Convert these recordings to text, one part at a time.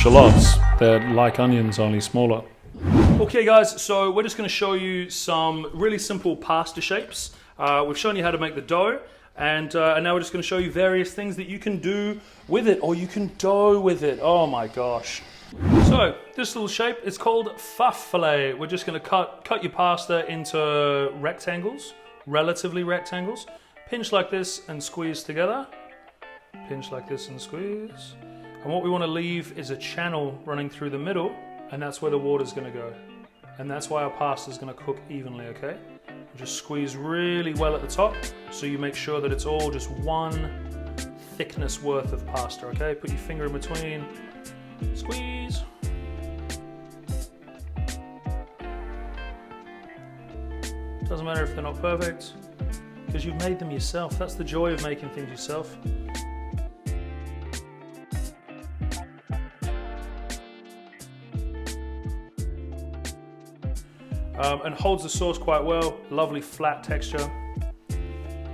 Shallots, they're like onions, only smaller. Okay guys, so we're just going to show you some really simple pasta shapes. We've shown you how to make the dough, and now we're just going to show you various things that you can do with it, or you can dough with it. Oh my gosh. So this little shape is called Filet. We're just going to cut your pasta into rectangles, relatively rectangles. Pinch like this and squeeze together. Pinch like this and squeeze. And what we want to leave is a channel running through the middle, and that's where the water's going to go. And that's why our pasta is going to cook evenly, okay? Just squeeze really well at the top, so you make sure that it's all just one thickness worth of pasta, okay? Put your finger in between, squeeze. Doesn't matter if they're not perfect, because you've made them yourself. That's the joy of making things yourself. And holds the sauce quite well. Lovely flat texture.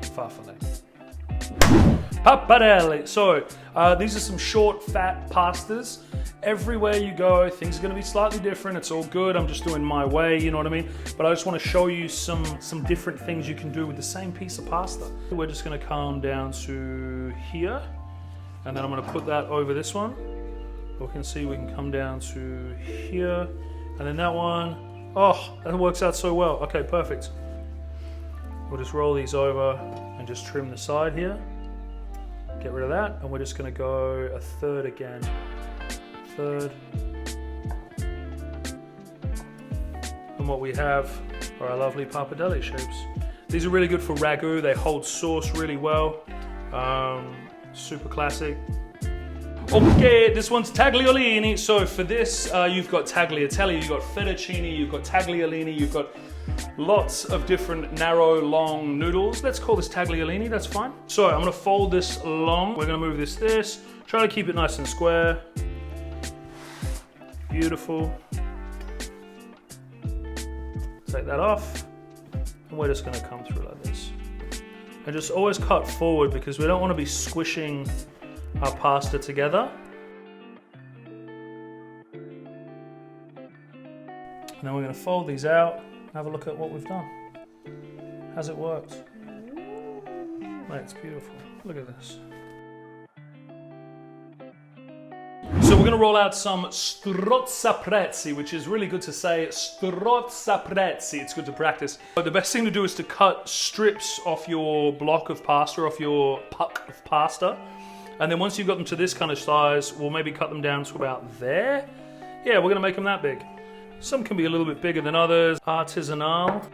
Filet. Pappardelle. So these are some short, fat pastas. Everywhere you go, things are going to be slightly different. It's all good. I'm just doing my way, you know what I mean? But I just want to show you some different things you can do with the same piece of pasta. We're just going to come down to here, and then I'm going to put that over this one. We can see we can come down to here, and then that one. Oh, that works out so well. Okay, perfect. We'll just roll these over and just trim the side here. Get rid of that, and we're just going to go a third again. Third. And what we have are our lovely pappardelle shapes. These are really good for ragu. They hold sauce really well. Super classic. Okay, this one's tagliolini. So for this, you've got tagliatelle, you've got fettuccine, you've got tagliolini, you've got lots of different narrow, long noodles. Let's call this tagliolini, that's fine. So I'm gonna fold this long. We're gonna move this. Try to keep it nice and square. Beautiful. Take that off. And we're just gonna come through like this. And just always cut forward, because we don't wanna be squishing our pasta together. And then we're going to fold these out and have a look at what we've done. How's it worked? Mate, it's beautiful. Look at this. So we're going to roll out some Strada Prezi, which is really good to say. Strada Prezi. It's good to practice. But the best thing to do is to cut strips off your block of pasta, off your puck of pasta. And then once you've got them to this kind of size, we'll maybe cut them down to about there. Yeah, we're gonna make them that big. Some can be a little bit bigger than others. Artisanal.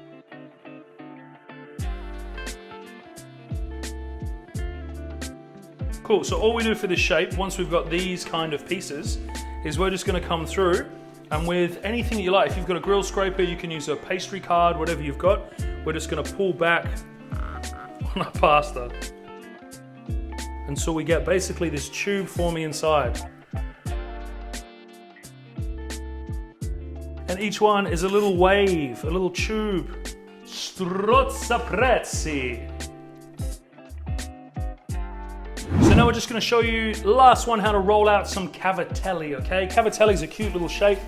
Cool, so all we do for this shape, once we've got these kind of pieces, is we're just gonna come through, and with anything you like, if you've got a grill scraper, you can use a pastry card, whatever you've got, we're just gonna pull back on our pasta. And so we get basically this tube forming inside. And each one is a little wave, a little tube. Strada Prezi. So now we're just going to show you, last one, how to roll out some Cavitelli, okay? Cavitelli is a cute little shape.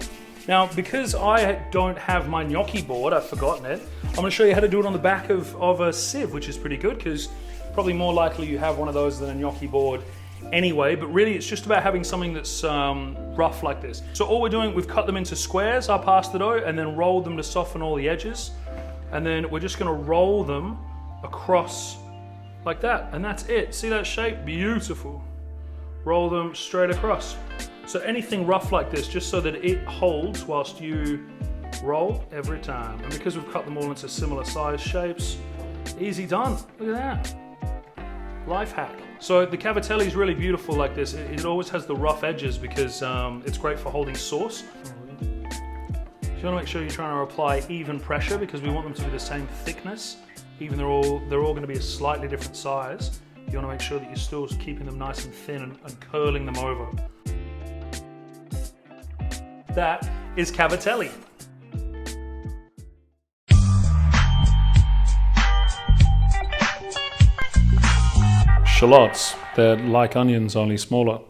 Now, because I don't have my gnocchi board, I've forgotten it, I'm going to show you how to do it on the back of a sieve, which is pretty good, because probably more likely you have one of those than a gnocchi board anyway, but really it's just about having something that's rough like this. So all we're doing, we've cut them into squares, our pasta dough, and then rolled them to soften all the edges. And then we're just gonna roll them across like that, and that's it. See that shape? Beautiful. Roll them straight across. So anything rough like this, just so that it holds whilst you roll every time. And because we've cut them all into similar size shapes, easy done. Look at that. Life hack. So the Cavitelli is really beautiful like this. It always has the rough edges because it's great for holding sauce. You want to make sure you're trying to apply even pressure, because we want them to be the same thickness, even they're all going to be a slightly different size. You want to make sure that you're still keeping them nice and thin and curling them over. That is Cavitelli. Shallots, they're like onions, only smaller.